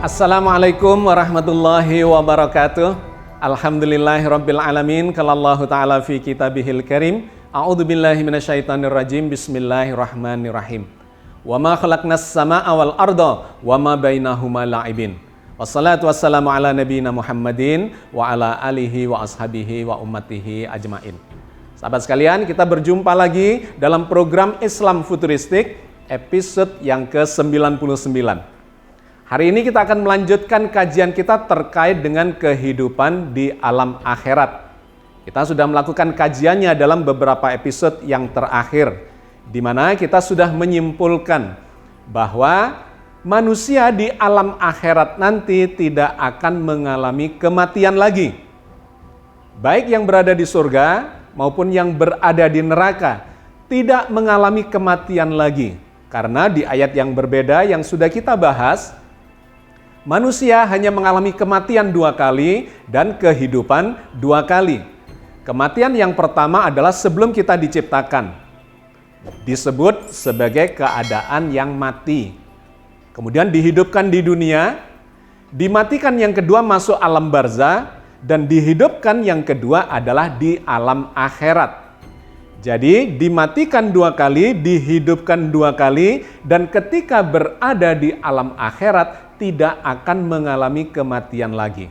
Assalamualaikum warahmatullahi wabarakatuh. Alhamdulillahirabbil alamin. Qalallahu ta'ala fi kitabihil karim. A'udzubillahi minasyaitonirrajim. Bismillahirrahmanirrahim. Wa ma khalaqnas samaa'a wal arda wa ma bainahuma la'ibin. Wassalatu wassalamu ala nabiyyina Muhammadin wa ala alihi wa ashabihi wa ummatihi ajmain. Sahabat sekalian, kita berjumpa lagi dalam program Islam Futuristik episode yang ke-99. Hari ini kita akan melanjutkan kajian kita terkait dengan kehidupan di alam akhirat. Kita sudah melakukan kajiannya dalam beberapa episode yang terakhir, di mana kita sudah menyimpulkan bahwa manusia di alam akhirat nanti tidak akan mengalami kematian lagi. Baik yang berada di surga maupun yang berada di neraka tidak mengalami kematian lagi. Karena di ayat yang berbeda yang sudah kita bahas, manusia hanya mengalami kematian 2 kali dan kehidupan 2 kali. Kematian yang pertama adalah sebelum kita diciptakan. Disebut sebagai keadaan yang mati. Kemudian dihidupkan di dunia, dimatikan yang kedua masuk alam barzah, dan dihidupkan yang kedua adalah di alam akhirat. Jadi dimatikan 2 kali, dihidupkan 2 kali, dan ketika berada di alam akhirat tidak akan mengalami kematian lagi.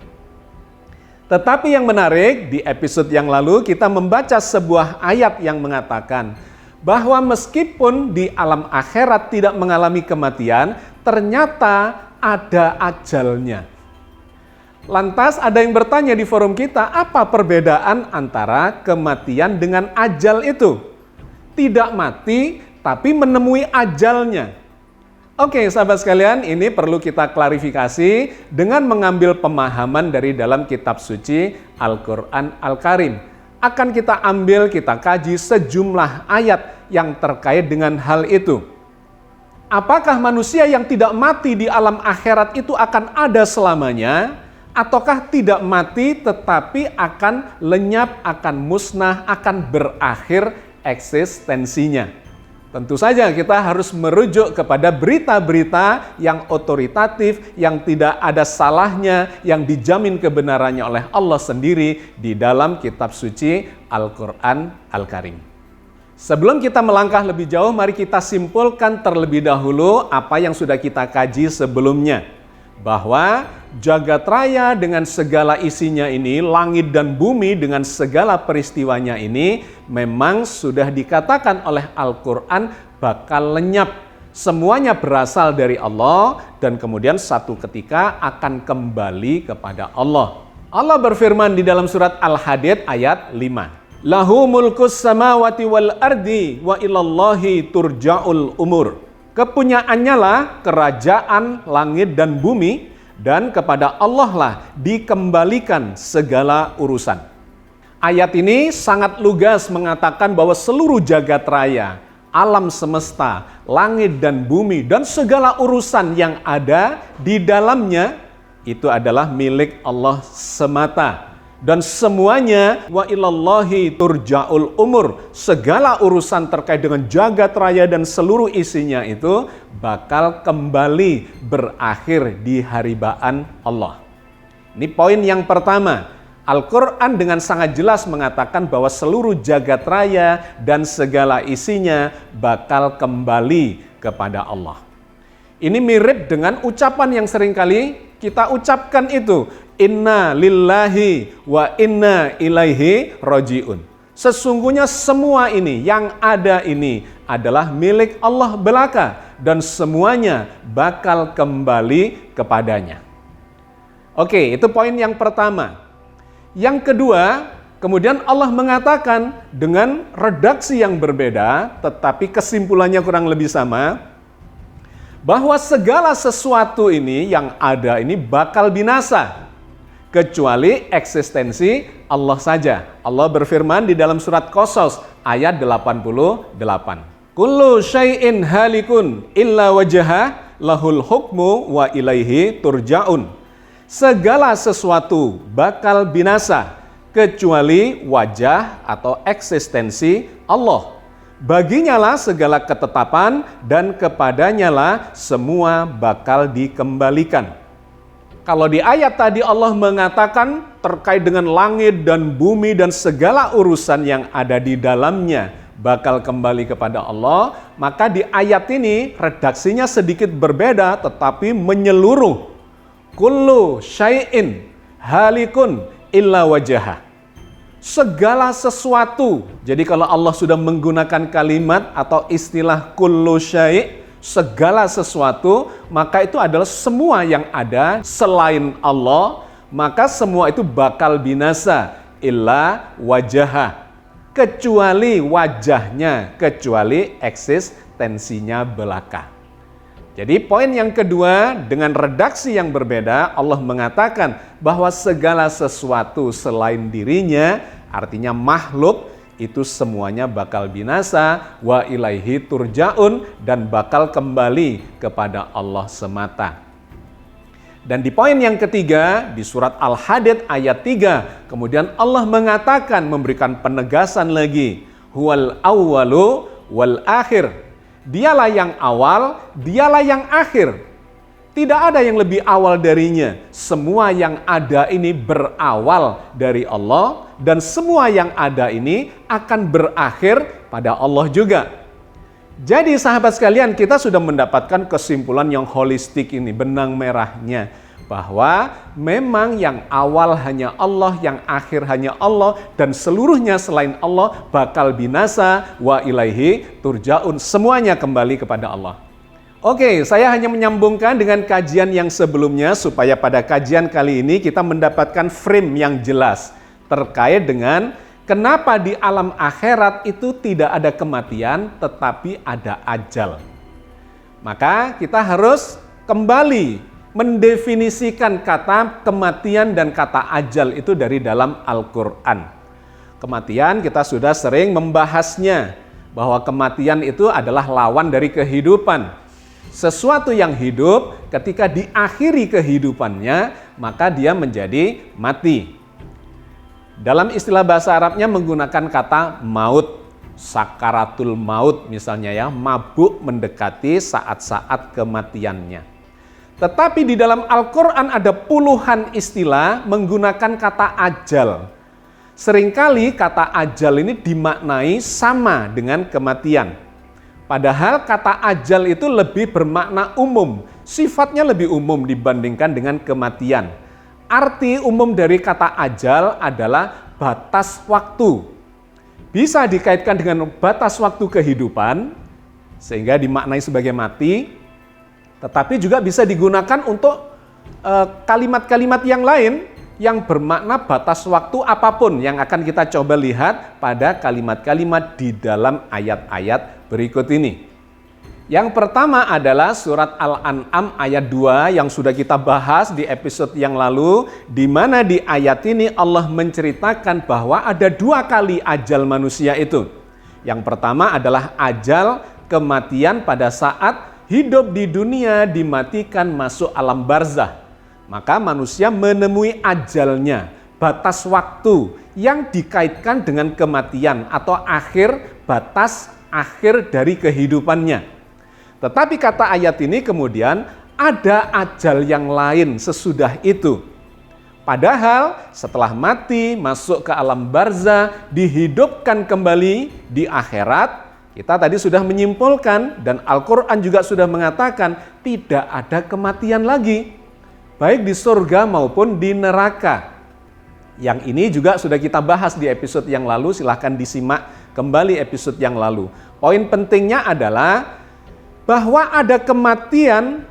Tetapi yang menarik, di episode yang lalu kita membaca sebuah ayat yang mengatakan bahwa meskipun di alam akhirat tidak mengalami kematian, ternyata ada ajalnya. Lantas ada yang bertanya di forum kita, apa perbedaan antara kematian dengan ajal itu? Tidak mati, tapi menemui ajalnya. Oke, sahabat sekalian, ini perlu kita klarifikasi dengan mengambil pemahaman dari dalam kitab suci Al-Quran Al-Karim. Akan kita ambil, kita kaji sejumlah ayat yang terkait dengan hal itu. Apakah manusia yang tidak mati di alam akhirat itu akan ada selamanya? Ataukah tidak mati tetapi akan lenyap, akan musnah, akan berakhir eksistensinya? Tentu saja kita harus merujuk kepada berita-berita yang otoritatif, yang tidak ada salahnya, yang dijamin kebenarannya oleh Allah sendiri di dalam kitab suci Al-Quran Al-Karim. Sebelum kita melangkah lebih jauh, mari kita simpulkan terlebih dahulu apa yang sudah kita kaji sebelumnya. Bahwa jagat raya dengan segala isinya ini, langit dan bumi dengan segala peristiwanya ini, memang sudah dikatakan oleh Al-Quran bakal lenyap. Semuanya berasal dari Allah dan kemudian satu ketika akan kembali kepada Allah. Allah berfirman di dalam surat Al-Hadid ayat 5. Lahu mulkus samawati wal ardi wa ilallahi turja'ul umur. Kepunyaannya lah kerajaan langit dan bumi, dan kepada Allah lah dikembalikan segala urusan. Ayat ini sangat lugas mengatakan bahwa seluruh jagat raya, alam semesta, langit dan bumi, dan segala urusan yang ada di dalamnya itu adalah milik Allah semata. Dan semuanya wa ilallahi turja'ul umur. Segala urusan terkait dengan jagat raya dan seluruh isinya itu bakal kembali berakhir di haribaan Allah. Ini poin yang pertama. Al-Quran dengan sangat jelas mengatakan bahwa seluruh jagat raya dan segala isinya bakal kembali kepada Allah. Ini mirip dengan ucapan yang seringkali kita ucapkan itu. Inna lillahi wa inna ilaihi roji'un. Sesungguhnya semua ini, yang ada ini adalah milik Allah belaka dan semuanya bakal kembali kepadanya. Oke, itu poin yang pertama. Yang kedua, kemudian Allah mengatakan dengan redaksi yang berbeda, tetapi kesimpulannya kurang lebih sama, bahwa segala sesuatu ini yang ada ini bakal binasa. Kecuali eksistensi Allah saja. Allah berfirman di dalam surat Qasas ayat 88. Kullu syai'in halikun illa wajhah lahul hukmu wa ilaihi turja'un. Segala sesuatu bakal binasa kecuali wajah atau eksistensi Allah. Baginya lah segala ketetapan dan kepadanya lah semua bakal dikembalikan. Kalau di ayat tadi Allah mengatakan terkait dengan langit dan bumi dan segala urusan yang ada di dalamnya bakal kembali kepada Allah, maka di ayat ini redaksinya sedikit berbeda tetapi menyeluruh. Kullu syai'in halikun illa wajhah. Segala sesuatu. Jadi kalau Allah sudah menggunakan kalimat atau istilah kullu syai', segala sesuatu, maka itu adalah semua yang ada selain Allah, maka semua itu bakal binasa illa wajhah. Kecuali wajahnya, kecuali eksistensinya belaka. Jadi poin yang kedua, dengan redaksi yang berbeda, Allah mengatakan bahwa segala sesuatu selain dirinya, artinya makhluk, itu semuanya bakal binasa, wa ilaihi turja'un, dan bakal kembali kepada Allah semata. Dan di poin yang ketiga, di surat Al-Hadid ayat 3, kemudian Allah mengatakan, memberikan penegasan lagi, huwal awwalu wal akhir. Dialah yang awal, dialah yang akhir. Tidak ada yang lebih awal darinya. Semua yang ada ini berawal dari Allah, dan semua yang ada ini akan berakhir pada Allah juga. Jadi sahabat sekalian, kita sudah mendapatkan kesimpulan yang holistik ini, benang merahnya. Bahwa memang yang awal hanya Allah, yang akhir hanya Allah, dan seluruhnya selain Allah bakal binasa, wa ilaihi turja'un. Semuanya kembali kepada Allah. Oke, saya hanya menyambungkan dengan kajian yang sebelumnya supaya pada kajian kali ini kita mendapatkan frame yang jelas terkait dengan kenapa di alam akhirat itu tidak ada kematian tetapi ada ajal. Maka kita harus kembali mendefinisikan kata kematian dan kata ajal itu dari dalam Al-Quran. Kematian kita sudah sering membahasnya, bahwa kematian itu adalah lawan dari kehidupan. Sesuatu yang hidup ketika diakhiri kehidupannya, maka dia menjadi mati. Dalam istilah bahasa Arabnya menggunakan kata maut, sakaratul maut misalnya ya, mabuk mendekati saat-saat kematiannya. Tetapi di dalam Al-Quran ada puluhan istilah menggunakan kata ajal. Seringkali kata ajal ini dimaknai sama dengan kematian. Padahal kata ajal itu lebih bermakna umum, sifatnya lebih umum dibandingkan dengan kematian. Arti umum dari kata ajal adalah batas waktu. Bisa dikaitkan dengan batas waktu kehidupan, sehingga dimaknai sebagai mati. Tetapi juga bisa digunakan untuk kalimat-kalimat yang lain yang bermakna batas waktu apapun yang akan kita coba lihat pada kalimat-kalimat di dalam ayat-ayat berikut ini. Yang pertama adalah surat Al-An'am ayat 2 yang sudah kita bahas di episode yang lalu, di mana di ayat ini Allah menceritakan bahwa ada 2 kali ajal manusia itu. Yang pertama adalah ajal kematian pada saat hidup di dunia, dimatikan masuk alam barzah. Maka manusia menemui ajalnya, batas waktu yang dikaitkan dengan kematian atau batas akhir dari kehidupannya. Tetapi kata ayat ini kemudian ada ajal yang lain sesudah itu. Padahal setelah mati, masuk ke alam barzah, dihidupkan kembali di akhirat. Kita tadi sudah menyimpulkan dan Al-Quran juga sudah mengatakan tidak ada kematian lagi, baik di surga maupun di neraka. Yang ini juga sudah kita bahas di episode yang lalu, silahkan disimak kembali episode yang lalu. Poin pentingnya adalah bahwa ada kematian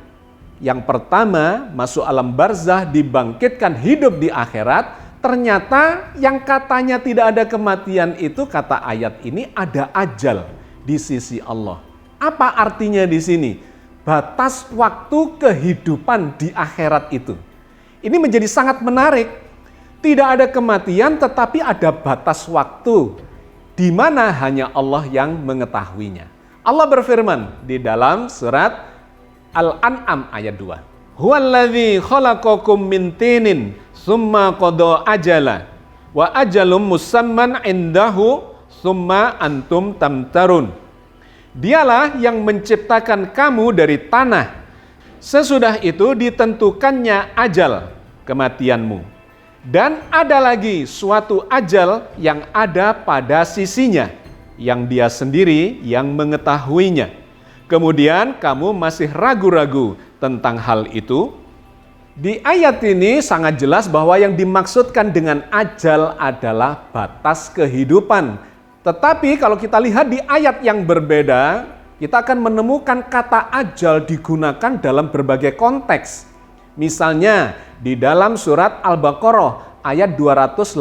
yang pertama, masuk alam barzah, dibangkitkan hidup di akhirat. Ternyata yang katanya tidak ada kematian itu, kata ayat ini, ada ajal di sisi Allah. Apa artinya di sini? Batas waktu kehidupan di akhirat itu. Ini menjadi sangat menarik. Tidak ada kematian tetapi ada batas waktu di mana hanya Allah yang mengetahuinya. Allah berfirman di dalam surat Al-An'am ayat 2. Huwallazi khalaqakum min tinin tsumma qada ajala wa ajalum musamman indahu summa antum tamtarun. Dialah yang menciptakan kamu dari tanah, Sesudah itu ditentukannya ajal kematianmu. Dan ada lagi suatu ajal yang ada pada sisinya, yang dia sendiri yang mengetahuinya. Kemudian kamu masih ragu-ragu tentang hal itu. Di ayat ini sangat jelas bahwa yang dimaksudkan dengan ajal adalah batas kehidupan. Tetapi kalau kita lihat di ayat yang berbeda, kita akan menemukan kata ajal digunakan dalam berbagai konteks. Misalnya di dalam surat Al-Baqarah ayat 282,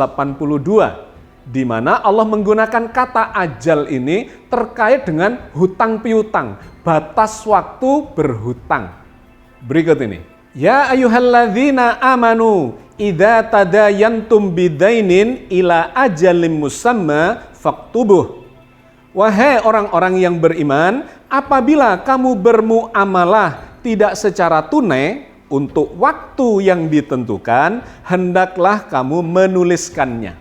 di mana Allah menggunakan kata ajal ini terkait dengan hutang piutang, batas waktu berhutang. Berikut ini. Ya ayyuhalladzina amanu idza tadayantum bidainin ila ajalim musamma faktubuh. Wahai orang-orang yang beriman, apabila kamu bermuamalah tidak secara tunai untuk waktu yang ditentukan, hendaklah kamu menuliskannya.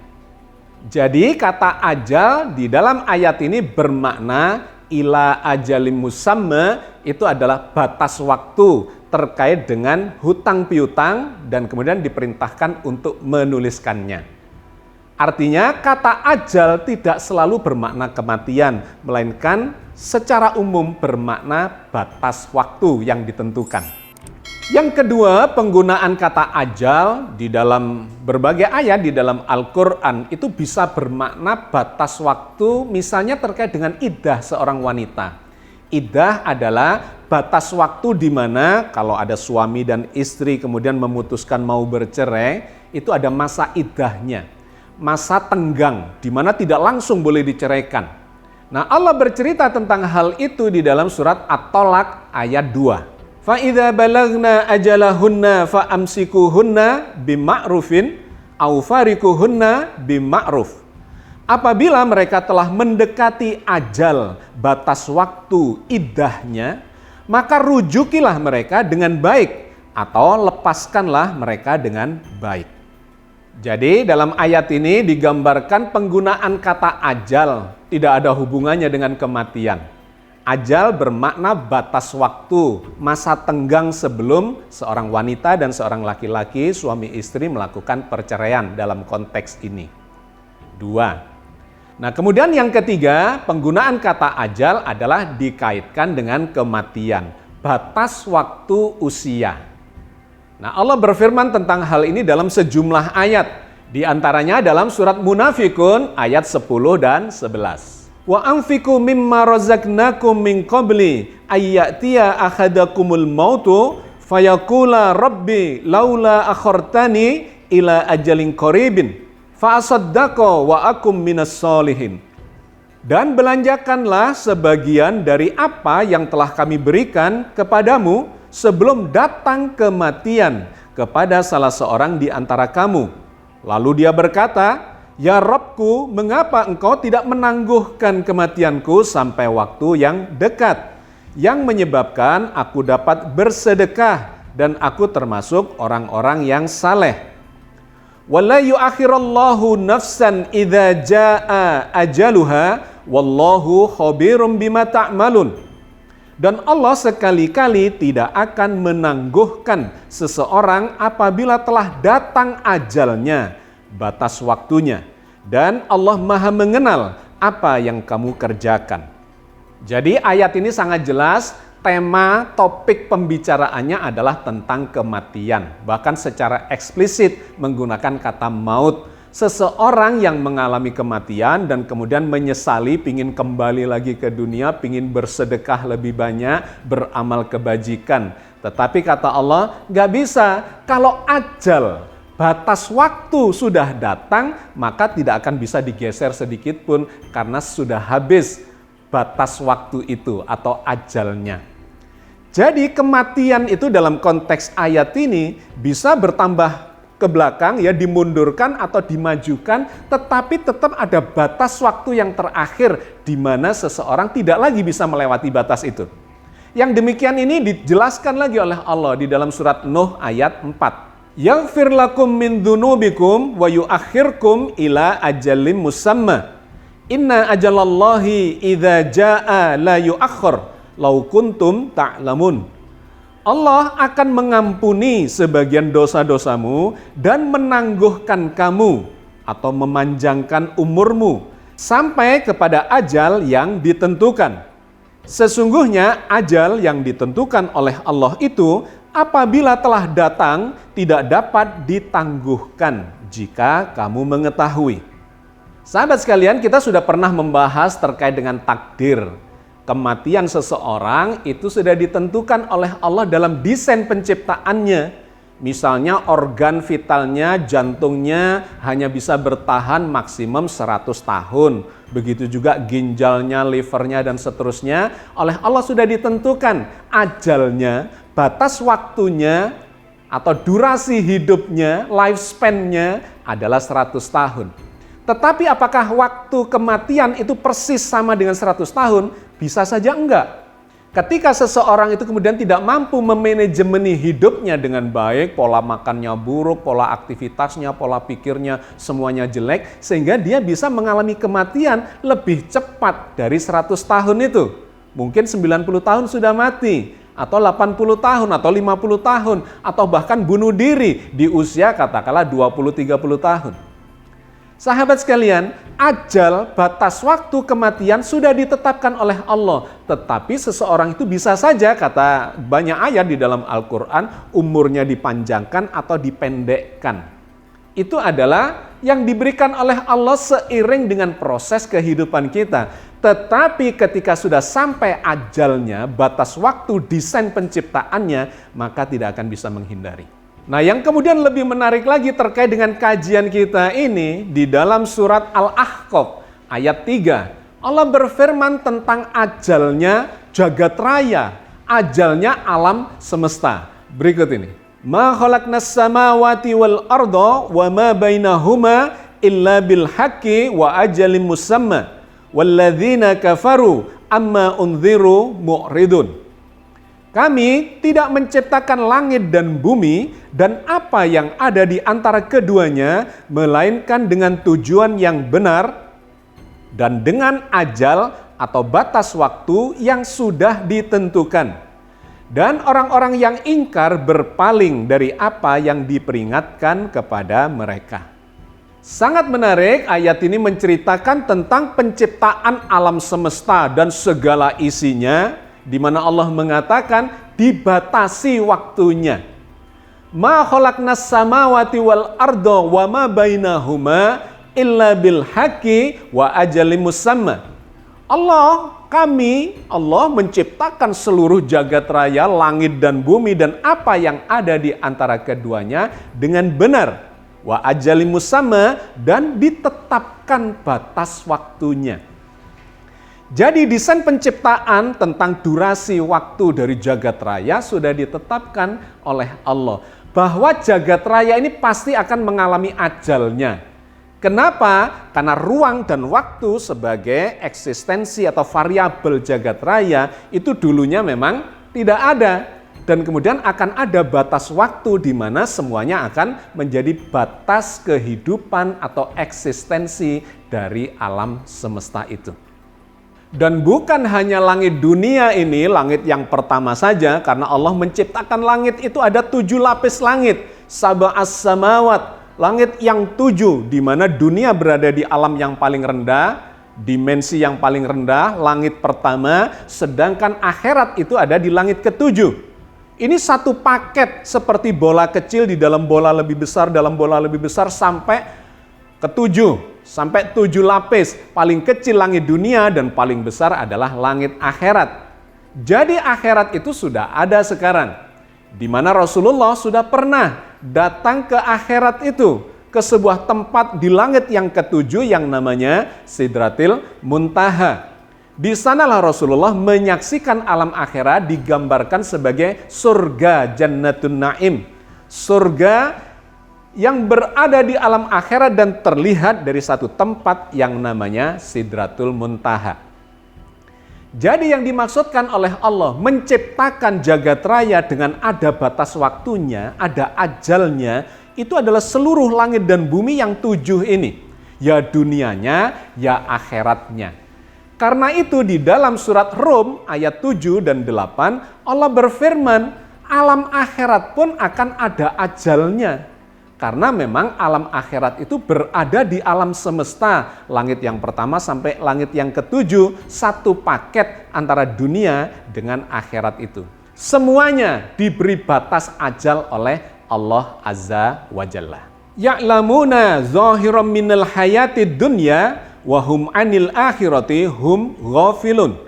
Jadi kata ajal di dalam ayat ini bermakna ila ajalim musamma, itu adalah batas waktu terkait dengan hutang piutang dan kemudian diperintahkan untuk menuliskannya. Artinya kata ajal tidak selalu bermakna kematian, melainkan secara umum bermakna batas waktu yang ditentukan. Yang kedua, penggunaan kata ajal di dalam berbagai ayat di dalam Al-Quran itu bisa bermakna batas waktu, misalnya terkait dengan iddah seorang wanita. Iddah adalah batas waktu di mana kalau ada suami dan istri kemudian memutuskan mau bercerai, itu ada masa iddahnya. Masa tenggang, di mana tidak langsung boleh diceraikan. Nah, Allah bercerita tentang hal itu di dalam surat At-Tolak ayat 2. Fa'idha balagna ajalahunna fa'amsikuhunna bima'rufin au farikuhunna bima'ruf. Apabila mereka telah mendekati ajal, batas waktu iddahnya, maka rujukilah mereka dengan baik atau lepaskanlah mereka dengan baik. Jadi dalam ayat ini digambarkan penggunaan kata ajal tidak ada hubungannya dengan kematian. Ajal bermakna batas waktu, masa tenggang sebelum seorang wanita dan seorang laki-laki, suami istri melakukan perceraian dalam konteks ini. 2. Nah, kemudian yang ketiga, penggunaan kata ajal adalah dikaitkan dengan kematian, batas waktu usia. Nah, Allah berfirman tentang hal ini dalam sejumlah ayat. Di antaranya dalam surat Munafikun ayat 10 dan 11. Wa anfiqu mimma razaqnakum min qabli ayyatiya ahadakumul mautu fayaqula rabbi laula akhartani ila ajalin qaribin fa asaddaqa wa akum minas solihin. Dan belanjakanlah sebagian dari apa yang telah kami berikan kepadamu sebelum datang kematian kepada salah seorang di antara kamu. Lalu dia berkata, ya Rabbku, mengapa engkau tidak menangguhkan kematianku sampai waktu yang dekat, yang menyebabkan aku dapat bersedekah dan aku termasuk orang-orang yang saleh. Wala yu'akhirallahu nafsan idza jaa ajaluha wallahu khabirum bima ta'malun. Dan Allah sekali-kali tidak akan menangguhkan seseorang apabila telah datang ajalnya, batas waktunya. Dan Allah Maha mengenal apa yang kamu kerjakan. Jadi ayat ini sangat jelas, tema topik pembicaraannya adalah tentang kematian. Bahkan secara eksplisit menggunakan kata maut. Seseorang yang mengalami kematian dan kemudian menyesali, pingin kembali lagi ke dunia, pingin bersedekah lebih banyak, beramal kebajikan. Tetapi kata Allah, gak bisa. Kalau ajal, batas waktu sudah datang, maka tidak akan bisa digeser sedikit pun karena sudah habis batas waktu itu atau ajalnya. Jadi kematian itu dalam konteks ayat ini bisa bertambah ke belakang, ya dimundurkan atau dimajukan, tetapi tetap ada batas waktu yang terakhir di mana seseorang tidak lagi bisa melewati batas itu. Yang demikian ini dijelaskan lagi oleh Allah di dalam surat Nuh ayat 4. Yaghfir lakum min dzunubikum wa yuakhirkum ila ajalim musamma. Inna ajalallahi idza jaa la yuakhkhar law kuntum ta'lamun. Allah akan mengampuni sebagian dosa-dosamu dan menangguhkan kamu atau memanjangkan umurmu sampai kepada ajal yang ditentukan. Sesungguhnya ajal yang ditentukan oleh Allah itu apabila telah datang tidak dapat ditangguhkan jika kamu mengetahui. Sahabat sekalian, kita sudah pernah membahas terkait dengan takdir. Kematian seseorang itu sudah ditentukan oleh Allah dalam desain penciptaannya. Misalnya organ vitalnya, jantungnya hanya bisa bertahan maksimum 100 tahun. Begitu juga ginjalnya, livernya, dan seterusnya. Oleh Allah sudah ditentukan ajalnya, batas waktunya, atau durasi hidupnya, lifespan-nya adalah 100 tahun. Tetapi apakah waktu kematian itu persis sama dengan 100 tahun? Bisa saja enggak. Ketika seseorang itu kemudian tidak mampu memanajemeni hidupnya dengan baik, pola makannya buruk, pola aktivitasnya, pola pikirnya semuanya jelek, sehingga dia bisa mengalami kematian lebih cepat dari 100 tahun itu. Mungkin 90 tahun sudah mati, atau 80 tahun, atau 50 tahun, atau bahkan bunuh diri di usia katakanlah 20-30 tahun. Sahabat sekalian, ajal batas waktu kematian sudah ditetapkan oleh Allah. Tetapi seseorang itu bisa saja, kata banyak ayat di dalam Al-Quran, umurnya dipanjangkan atau dipendekkan. Itu adalah yang diberikan oleh Allah seiring dengan proses kehidupan kita. Tetapi ketika sudah sampai ajalnya, batas waktu desain penciptaannya, maka tidak akan bisa menghindari. Nah, yang kemudian lebih menarik lagi terkait dengan kajian kita ini di dalam surat Al-Ahqaf ayat 3. Allah berfirman tentang ajalnya jagat raya, ajalnya alam semesta. Berikut ini. Ma khalaqnas samawati wal arda wa ma bainahuma illa bil haqqi wa ajalin musamma. Walladzina kafaru amma unziru mu'ridun. Kami tidak menciptakan langit dan bumi dan apa yang ada di antara keduanya, melainkan dengan tujuan yang benar dan dengan ajal atau batas waktu yang sudah ditentukan. Dan orang-orang yang ingkar berpaling dari apa yang diperingatkan kepada mereka. Sangat menarik, ayat ini menceritakan tentang penciptaan alam semesta dan segala isinya, di mana Allah mengatakan dibatasi waktunya. Ma khalaqnas samawati wal arda wa ma bainahuma illa bil haqqi wa ajalin musamma. Allah menciptakan seluruh jagat raya, langit dan bumi dan apa yang ada di antara keduanya dengan benar. Wa ajalin musamma, dan ditetapkan batas waktunya. Jadi desain penciptaan tentang durasi waktu dari jagat raya sudah ditetapkan oleh Allah. Bahwa jagat raya ini pasti akan mengalami ajalnya. Kenapa? Karena ruang dan waktu sebagai eksistensi atau variabel jagat raya itu dulunya memang tidak ada. Dan kemudian akan ada batas waktu di mana semuanya akan menjadi batas kehidupan atau eksistensi dari alam semesta itu. Dan bukan hanya langit dunia ini, langit yang pertama saja, karena Allah menciptakan langit itu ada 7 lapis langit. Sab'as samawat, langit yang 7, di mana dunia berada di alam yang paling rendah, dimensi yang paling rendah, langit pertama, sedangkan akhirat itu ada di langit ke-7. Ini satu paket seperti bola kecil di dalam bola lebih besar, dalam bola lebih besar sampai ke-7. Sampai 7 lapis, paling kecil langit dunia dan paling besar adalah langit akhirat. Jadi akhirat itu sudah ada sekarang. Di mana Rasulullah sudah pernah datang ke akhirat itu, ke sebuah tempat di langit yang ke-7 yang namanya Sidratil Muntaha. Di sanalah Rasulullah menyaksikan alam akhirat digambarkan sebagai surga Jannatun Naim. Surga yang berada di alam akhirat dan terlihat dari satu tempat yang namanya Sidratul Muntaha. Jadi yang dimaksudkan oleh Allah menciptakan jagat raya dengan ada batas waktunya, ada ajalnya, itu adalah seluruh langit dan bumi yang 7 ini. Ya dunianya, ya akhiratnya. Karena itu di dalam surat Rum ayat 7 dan 8 Allah berfirman, alam akhirat pun akan ada ajalnya. Karena memang alam akhirat itu berada di alam semesta. Langit yang pertama sampai langit yang ketujuh, satu paket antara dunia dengan akhirat itu. Semuanya diberi batas ajal oleh Allah Azza wa Jalla. Ya'lamuna zahiran minal hayatid dunya wa hum anil akhirati hum ghafilun.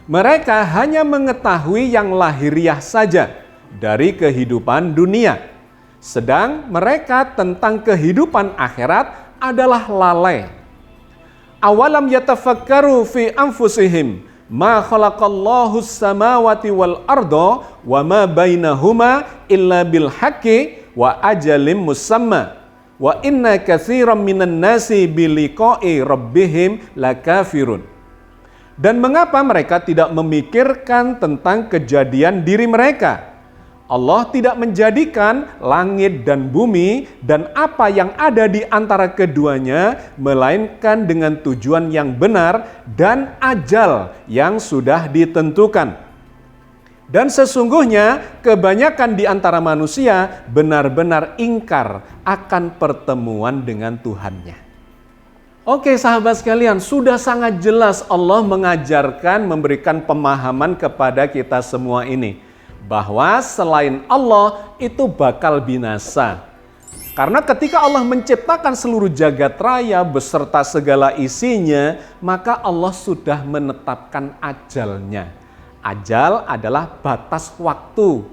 Mereka hanya mengetahui yang lahiriah saja dari kehidupan dunia. Sedang mereka tentang kehidupan akhirat adalah lalai. Awalam yatafakkaru fi anfusihim ma khalaqallahu samawati wal arda wa ma bainahuma illa bil haqqi wa ajalim musamma wa inna katsiran minan nasi biliqa'i rabbihim lakafirun. Dan mengapa mereka tidak memikirkan tentang kejadian diri mereka? Allah tidak menjadikan langit dan bumi dan apa yang ada di antara keduanya, melainkan dengan tujuan yang benar dan ajal yang sudah ditentukan. Dan sesungguhnya kebanyakan di antara manusia benar-benar ingkar akan pertemuan dengan Tuhannya. Oke sahabat sekalian, sudah sangat jelas Allah mengajarkan, memberikan pemahaman kepada kita semua ini. Bahwa selain Allah itu bakal binasa. Karena ketika Allah menciptakan seluruh jagat raya beserta segala isinya, maka Allah sudah menetapkan ajalnya. Ajal adalah batas waktu.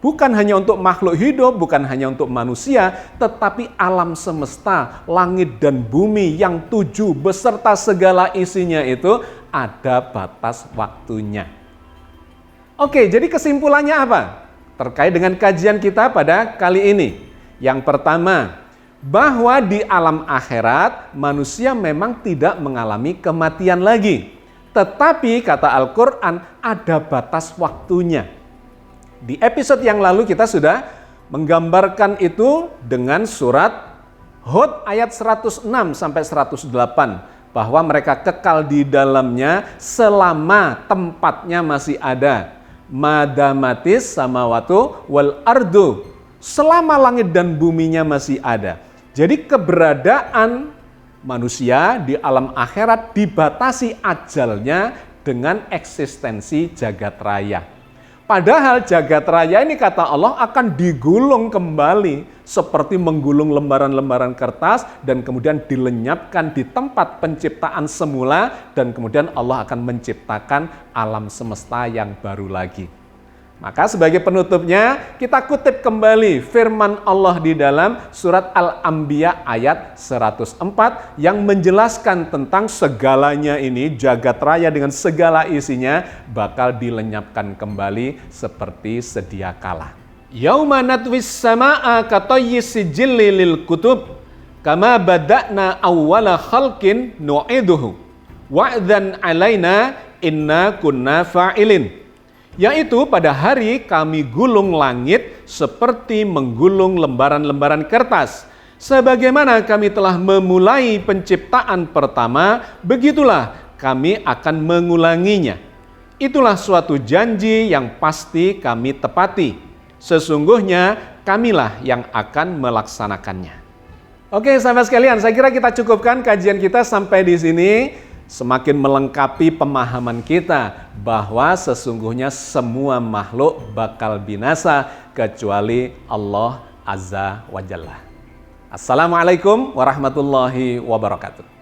Bukan hanya untuk makhluk hidup, bukan hanya untuk manusia, tetapi alam semesta, langit dan bumi yang 7 beserta segala isinya itu ada batas waktunya. Oke, jadi kesimpulannya apa? Terkait dengan kajian kita pada kali ini. Yang pertama, bahwa di alam akhirat manusia memang tidak mengalami kematian lagi. Tetapi kata Al-Quran ada batas waktunya. Di episode yang lalu kita sudah menggambarkan itu dengan surat Hud ayat 106 sampai 108. Bahwa mereka kekal di dalamnya selama tempatnya masih ada. Madamatis samawatu wal ardu, selama langit dan buminya masih ada. Jadi keberadaan manusia di alam akhirat dibatasi ajalnya dengan eksistensi jagat raya. Padahal jagat raya ini kata Allah akan digulung kembali seperti menggulung lembaran-lembaran kertas dan kemudian dilenyapkan di tempat penciptaan semula dan kemudian Allah akan menciptakan alam semesta yang baru lagi. Maka sebagai penutupnya kita kutip kembali firman Allah di dalam surat Al-Anbiya ayat 104 yang menjelaskan tentang segalanya ini, jagat raya dengan segala isinya bakal dilenyapkan kembali seperti sedia kala. Yauma natwis samaa katayyi sijilli lil kutub kama bada'na awwala khalqin nu'iduhu wa'dzan alaina inna kunna fa'ilin. Yaitu pada hari kami gulung langit seperti menggulung lembaran-lembaran kertas. Sebagaimana kami telah memulai penciptaan pertama, begitulah kami akan mengulanginya. Itulah suatu janji yang pasti kami tepati. Sesungguhnya kamilah yang akan melaksanakannya. Oke sahabat sekalian, saya kira kita cukupkan kajian kita sampai di sini. Semakin melengkapi pemahaman kita bahwa sesungguhnya semua makhluk bakal binasa kecuali Allah Azza wa Jalla. Assalamualaikum warahmatullahi wabarakatuh.